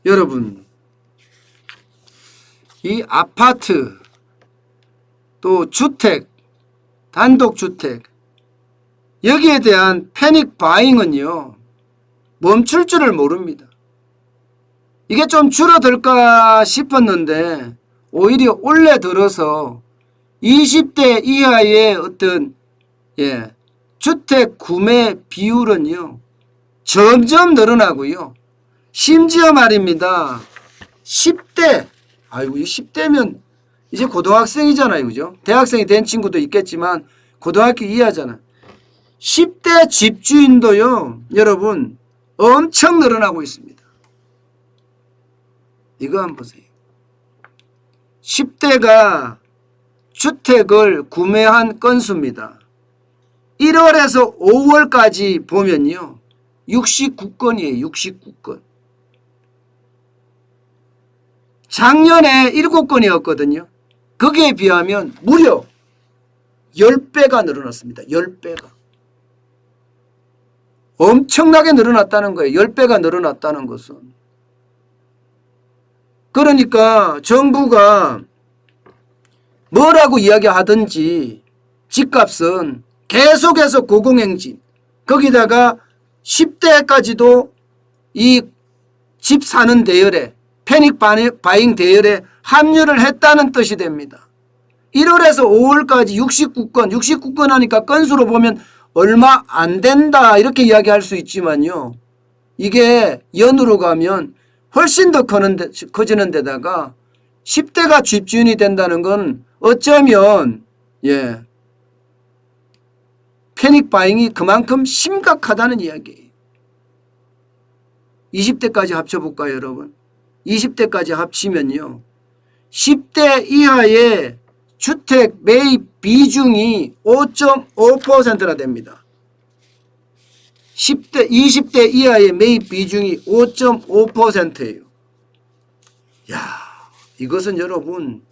여러분, 이 아파트 또 주택, 단독주택 여기에 대한 패닉 바잉은요 멈출 줄을 모릅니다. 이게 좀 줄어들까 싶었는데 오히려 올해 들어서 20대 이하의 어떤 주택 구매 비율은요 점점 늘어나고요. 심지어 말입니다. 10대, 아이고 이 10대면 이제 고등학생이잖아요. 그죠? 대학생이 된 친구도 있겠지만 고등학교 이하잖아요. 10대 집주인도요. 여러분 엄청 늘어나고 있습니다. 이거 한번 보세요. 10대가 주택을 구매한 건수입니다. 1월에서 5월까지 보면요. 69건이에요. 69건. 작년에 7건이었거든요. 거기에 비하면 무려 10배가 늘어났습니다. 10배가. 엄청나게 늘어났다는 거예요. 10배가 늘어났다는 것은. 그러니까 정부가 뭐라고 이야기하든지 집값은 계속해서 고공행진, 거기다가 10대까지도 이 집 사는 대열에 패닉 바잉 대열에 합류를 했다는 뜻이 됩니다. 1월에서 5월까지 69건 하니까 건수로 보면 얼마 안 된다 이렇게 이야기할 수 있지만요. 이게 연으로 가면 훨씬 더 커지는 데다가 10대가 집주인이 된다는 건 어쩌면 패닉 바잉이 그만큼 심각하다는 이야기예요. 20대까지 합쳐볼까요, 여러분? 20대까지 합치면요. 10대 이하의 주택 매입 비중이 5.5%나 됩니다. 20대 이하의 매입 비중이 5.5%예요. 야, 이것은 여러분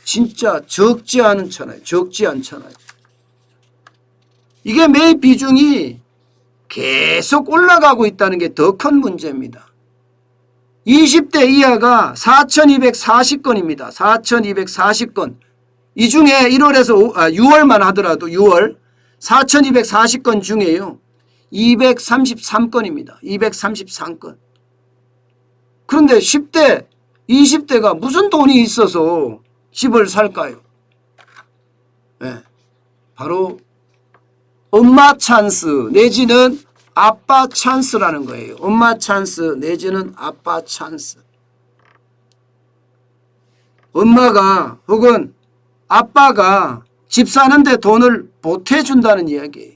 진짜 적지 않잖아요. 적지 않잖아요. 이게 매입 비중이 계속 올라가고 있다는 게 더 큰 문제입니다. 20대 이하가 4,240건입니다. 4,240건. 이 중에 6월만 하더라도 6월 4,240건 중에요. 233건입니다. 233건. 그런데 10대, 20대가 무슨 돈이 있어서 집을 살까요? 바로 엄마 찬스 내지는 아빠 찬스라는 거예요. 엄마 찬스 내지는 아빠 찬스. 엄마가 혹은 아빠가 집 사는데 돈을 보태준다는 이야기예요.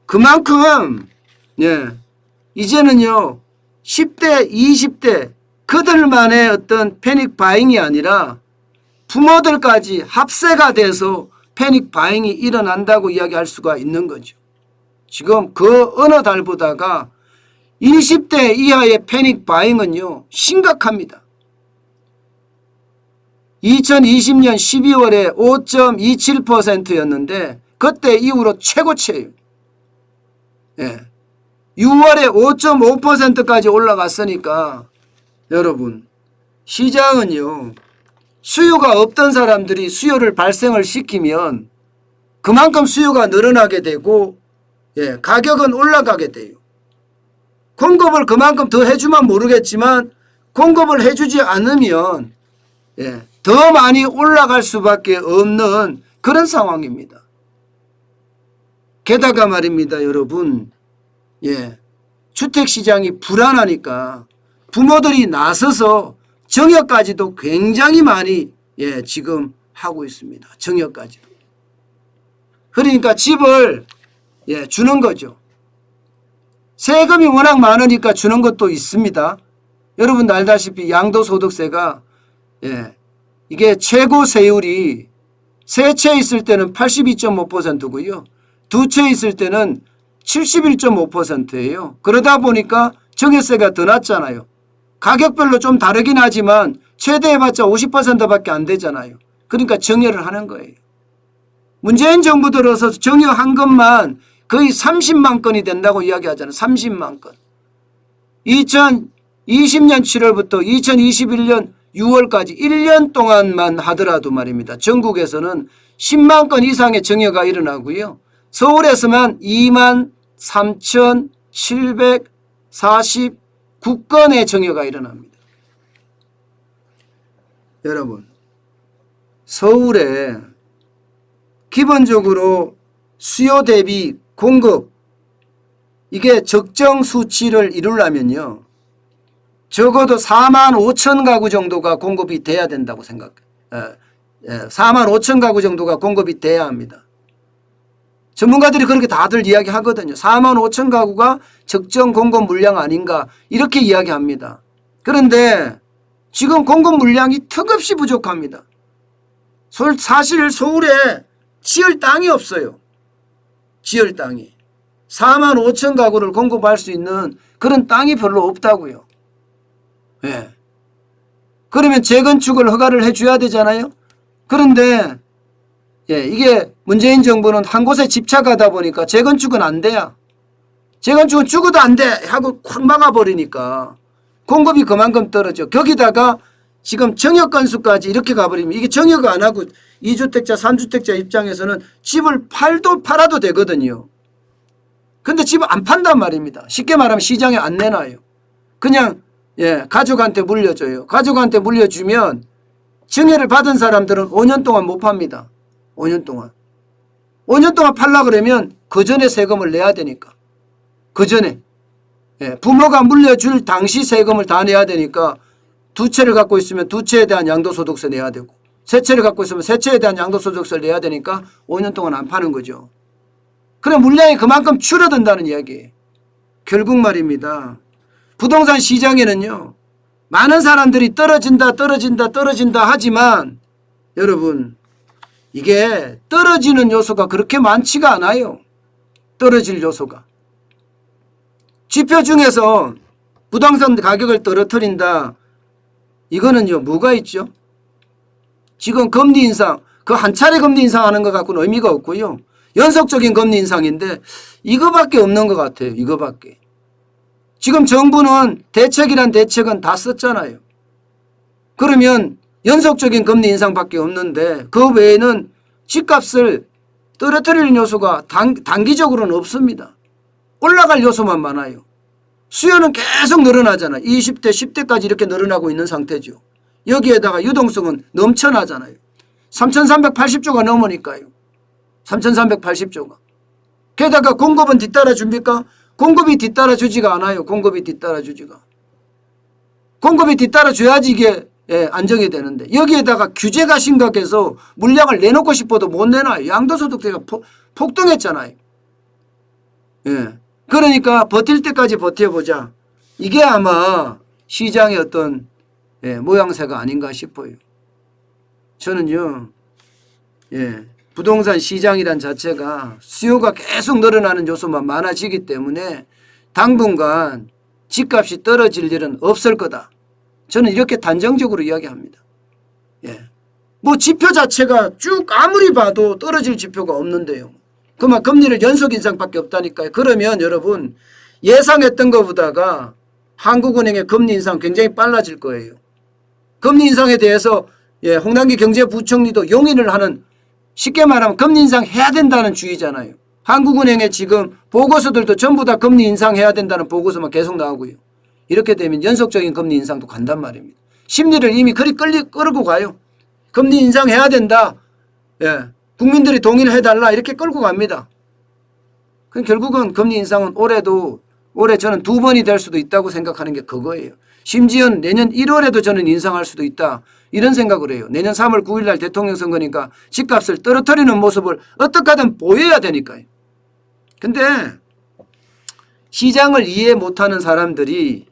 그만큼 이제는요 10대 20대 그들만의 어떤 패닉 바잉이 아니라 부모들까지 합세가 돼서 패닉 바잉이 일어난다고 이야기할 수가 있는 거죠. 지금 그 어느 달보다가 20대 이하의 패닉 바잉은요 심각합니다. 2020년 12월에 5.27%였는데 그때 이후로 최고치예요. 6월에 5.5%까지 올라갔으니까 여러분 시장은요 수요가 없던 사람들이 수요를 발생을 시키면 그만큼 수요가 늘어나게 되고 가격은 올라가게 돼요. 공급을 그만큼 더 해주면 모르겠지만 공급을 해주지 않으면 더 많이 올라갈 수밖에 없는 그런 상황입니다. 게다가 말입니다, 여러분. 주택시장이 불안하니까 부모들이 나서서 정여까지도 굉장히 많이 지금 하고 있습니다. 정여까지도. 그러니까 집을 주는 거죠. 세금이 워낙 많으니까 주는 것도 있습니다. 여러분 알다시피 양도소득세가 이게 최고 세율이 세 채 있을 때는 82.5%고요. 두 채 있을 때는 71.5%예요. 그러다 보니까 정여세가 더 낮잖아요. 가격별로 좀 다르긴 하지만 최대 해봤자 50%밖에 안 되잖아요. 그러니까 정여를 하는 거예요. 문재인 정부 들어서 정여한 것만 거의 30만 건이 된다고 이야기하잖아요. 30만 건. 20년 7월부터 2021년 6월까지 1년 동안만 하더라도 말입니다. 전국에서는 10만 건 이상의 증여가 일어나고요. 서울에서만 2만 3,749건의 증여가 일어납니다. 여러분, 서울에 기본적으로 수요 대비 공급, 이게 적정 수치를 이루려면요, 적어도 4만 5천 가구 정도가 공급이 돼야 된다고 생각해요. 4만 5천 가구 정도가 공급이 돼야 합니다. 전문가들이 그렇게 다들 이야기하거든요. 4만 5천 가구가 적정 공급 물량 아닌가 이렇게 이야기합니다. 그런데 지금 공급 물량이 턱없이 부족합니다. 사실 서울에 지을 땅이 없어요. 지을 땅이. 4만 5천 가구를 공급할 수 있는 그런 땅이 별로 없다고요. 예. 그러면 재건축을 허가를 해줘야 되잖아요. 그런데 이게 문재인 정부는 한 곳에 집착하다 보니까 재건축은 안 돼요. 재건축은 죽어도 안 돼 하고 콱 막아버리니까 공급이 그만큼 떨어져. 거기다가 지금 정역 건수까지 이렇게 가버리면 이게 정역을 안 하고 2주택자 3주택자 입장에서는 집을 팔아도 되거든요. 근데 집을 안 판단 말입니다. 쉽게 말하면 시장에 안 내놔요. 그냥 가족한테 물려줘요. 가족한테 물려주면 증여를 받은 사람들은 5년 동안 못 팝니다. 5년 동안. 5년 동안 팔라 그러면 그 전에 세금을 내야 되니까. 그 전에. 부모가 물려줄 당시 세금을 다 내야 되니까 두 채를 갖고 있으면 두 채에 대한 양도소득세 내야 되고 세 채를 갖고 있으면 세 채에 대한 양도소득세를 내야 되니까 5년 동안 안 파는 거죠. 그럼 물량이 그만큼 줄어든다는 이야기예요. 결국 말입니다. 부동산 시장에는요, 많은 사람들이 떨어진다 하지만 여러분, 이게 떨어지는 요소가 그렇게 많지가 않아요. 떨어질 요소가. 지표 중에서 부동산 가격을 떨어뜨린다. 이거는요, 뭐가 있죠? 지금 금리 인상, 그 한 차례 금리 인상하는 것 갖고는 의미가 없고요. 연속적인 금리 인상인데 이거밖에 없는 것 같아요. 이거밖에. 지금 정부는 대책이란 대책은 다 썼잖아요. 그러면 연속적인 금리 인상밖에 없는데 그 외에는 집값을 떨어뜨리는 요소가 단기적으로는 없습니다. 올라갈 요소만 많아요. 수요는 계속 늘어나잖아요. 20대, 10대까지 이렇게 늘어나고 있는 상태죠. 여기에다가 유동성은 넘쳐나잖아요. 3,380조가 넘으니까요. 3,380조가. 게다가 공급은 뒤따라 줍니까? 공급이 뒤따라 주지가 않아요. 공급이 뒤따라 주지가. 공급이 뒤따라 줘야지 이게 안정이 되는데 여기에다가 규제가 심각해서 물량을 내놓고 싶어도 못 내놔요. 양도소득세가 폭등했잖아요. 그러니까 버틸 때까지 버텨보자. 이게 아마 시장의 어떤 모양새가 아닌가 싶어요. 저는요. 부동산 시장이란 자체가 수요가 계속 늘어나는 요소만 많아지기 때문에 당분간 집값이 떨어질 일은 없을 거다. 저는 이렇게 단정적으로 이야기합니다. 뭐 지표 자체가 쭉 아무리 봐도 떨어질 지표가 없는데요. 그만 금리를 연속 인상밖에 없다니까요. 그러면 여러분 예상했던 것보다가 한국은행의 금리 인상 굉장히 빨라질 거예요. 금리 인상에 대해서 홍남기 경제부총리도 용인을 하는, 쉽게 말하면 금리 인상해야 된다는 주의잖아요. 한국은행의 지금 보고서들도 전부 다 금리 인상해야 된다는 보고서만 계속 나오고요. 이렇게 되면 연속적인 금리 인상도 간단 말입니다. 심리를 이미 그리 끌고 가요. 금리 인상해야 된다. 국민들이 동의를 해달라 이렇게 끌고 갑니다. 그럼 결국은 금리 인상은 올해 저는 2번이 될 수도 있다고 생각하는 게 그거예요. 심지어 내년 1월에도 저는 인상할 수도 있다. 이런 생각을 해요. 내년 3월 9일 날 대통령 선거니까 집값을 떨어뜨리는 모습을 어떻게 하든 보여야 되니까요. 근데 시장을 이해 못하는 사람들이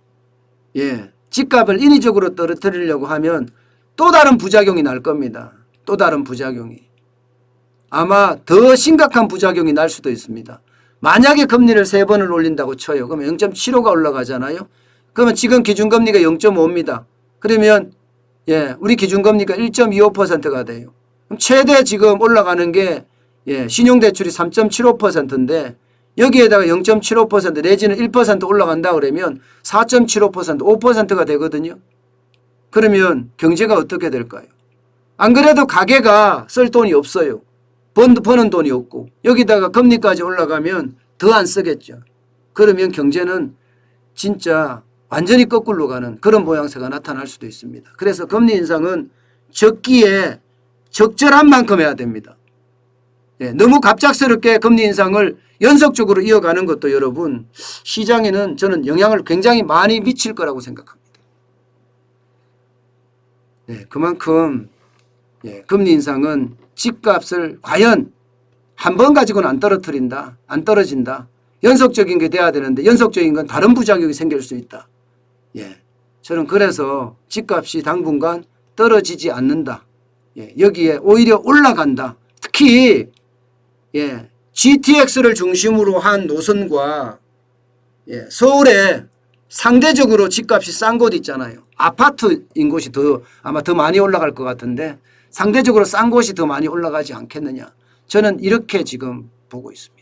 집값을 인위적으로 떨어뜨리려고 하면 또 다른 부작용이 날 겁니다. 또 다른 부작용이. 아마 더 심각한 부작용이 날 수도 있습니다. 만약에 금리를 3번을 올린다고 쳐요. 그러면 0.75가 올라가잖아요. 그러면 지금 기준금리가 0.5입니다. 그러면 우리 기준금리가 1.25%가 돼요. 그럼 최대 지금 올라가는 게 신용대출이 3.75%인데 여기에다가 0.75% 내지는 1% 올라간다 그러면 4.75% 5%가 되거든요. 그러면 경제가 어떻게 될까요? 안 그래도 가게가 쓸 돈이 없어요. 버는 돈이 없고 여기다가 금리까지 올라가면 더 안 쓰겠죠. 그러면 경제는 진짜 완전히 거꾸로 가는 그런 모양새가 나타날 수도 있습니다. 그래서 금리 인상은 적기에 적절한 만큼 해야 됩니다. 예, 너무 갑작스럽게 금리 인상을 연속적으로 이어가는 것도 여러분 시장에는 저는 영향을 굉장히 많이 미칠 거라고 생각합니다. 네, 그만큼 금리 인상은 집값을 과연 한 번 가지고는 안 떨어뜨린다, 안 떨어진다. 연속적인 게 돼야 되는데 연속적인 건 다른 부작용이 생길 수 있다. 저는 그래서 집값이 당분간 떨어지지 않는다. 여기에 오히려 올라간다. 특히 GTX를 중심으로 한 노선과 서울에 상대적으로 집값이 싼 곳 있잖아요. 아파트인 곳이 아마 더 많이 올라갈 것 같은데 상대적으로 싼 곳이 더 많이 올라가지 않겠느냐. 저는 이렇게 지금 보고 있습니다.